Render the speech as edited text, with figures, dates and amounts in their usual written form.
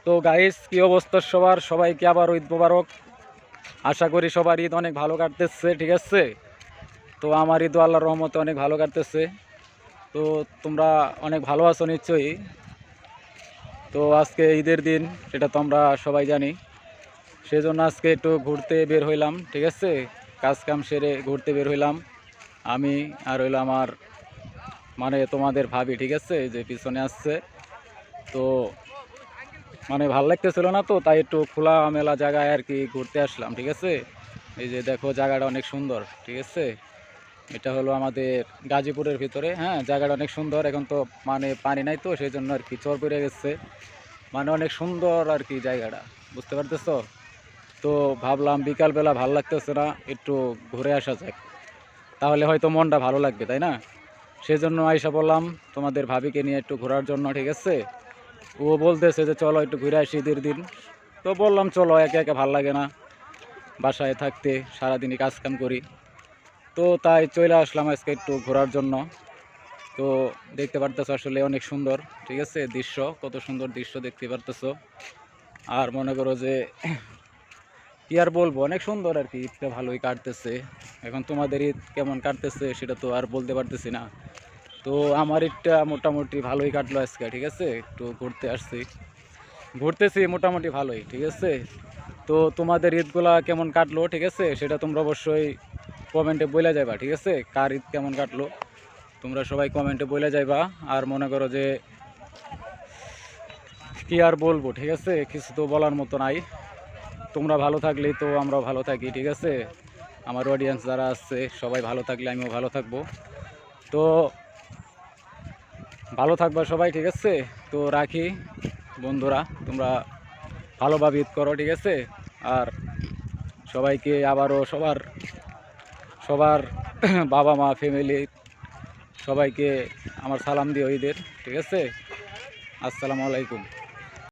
তো গাইস, কি অবস্থা সবার? সবাইকে আবার ঈদ মোবারক। আশা করি সবার ঈদ অনেক ভালো কাটতেছে, ঠিক আছে? তো আমার ঈদ আল্লাহর রহমতে অনেক ভালো কাটতেছে। তো তোমরা অনেক ভালো আছো নিশ্চয়ই। তো আজকে ঈদের দিন, সেটা তো আমরা সবাই জানি। সেই জন্য আজকে একটু ঘুরতে বের হইলাম, ঠিক আছে? কাজ কাম সেরে ঘুরতে বের হইলাম আমি, আর হইলো আমার মানে তোমাদের ভাবি, ঠিক আছে, যে পিছনে আসছে। তো মানে ভালো লাগতেছিল না, তো তাই একটু খোলা মেলা জায়গায় আর কি ঘুরতে আসলাম, ঠিক আছে? এই যে দেখো, জায়গাটা অনেক সুন্দর, ঠিক আছে? এটা হলো আমাদের গাজীপুরের ভিতরে। হ্যাঁ, জায়গাটা অনেক সুন্দর। এখন তো মানে পানি নাই, তো সেই জন্য আর কি চর পড়ে গেছে। মানে অনেক সুন্দর আর কি জায়গাটা, বুঝতে পারতেছো? তো ভাবলাম বিকালবেলা ভালো লাগতেছে না, একটু ঘুরে আসা যাক, তাহলে হয়তো মনটা ভালো লাগবে, তাই না? সেই জন্য আইসা বললাম তোমাদের ভাবিকে নিয়ে একটু ঘোরার জন্য, ঠিক আছে? ও বলতেছে যে চলো একটু ঘুরে আসি ঈদের দিন। তো বললাম চলো, একে একে ভাল লাগে না বাসায় থাকতে, সারাদিনই কাজ কাম করি। তো তাই চলে আসলাম আজকে একটু ঘোরার জন্য। তো দেখতে পারতেছো আসলে অনেক সুন্দর, ঠিক আছে? দৃশ্য, কত সুন্দর দৃশ্য দেখতে পারতেছো। আর মনে করো যে কি আর বলবো, অনেক সুন্দর আর কি। ঈদটা ভালোই কাটতেছে। এখন তোমাদের ঈদ কেমন কাটতেছে সেটা তো আর বলতে পারতেছি না। তো আমার ঈদটা মোটামুটি ভালোই কাটলো আজকে, ঠিক আছে? একটু ঘুরতেছি মোটামুটি ভালোই, ঠিক আছে? তো তোমাদের ঈদগুলা কেমন কাটলো, ঠিক আছে, সেটা তোমরা অবশ্যই কমেন্টে বলে যাইবা, ঠিক আছে? কার ঈদ কেমন কাটলো তোমরা সবাই কমেন্টে বলে যাইবা। আর মনে করো যে কি আর বলবো, ঠিক আছে? কিছু তো বলার মতো নাই। তোমরা ভালো থাকলেই তো আমরাও ভালো থাকি, ঠিক আছে? আমার অডিয়েন্স যারা আছে সবাই ভালো থাকলে আমিও ভালো থাকবো। তো ভালো থাকবা সবাই, ঠিক আছে? তো রাখি বন্ধুরা, তোমরা ভালোভাবে ঈদ করো, ঠিক আছে? আর সবাইকে আবারও সবার সবার বাবা মা ফ্যামিলি সবাইকে আমার সালাম দিও ঈদের, ঠিক আছে? আসসালামু আলাইকুম।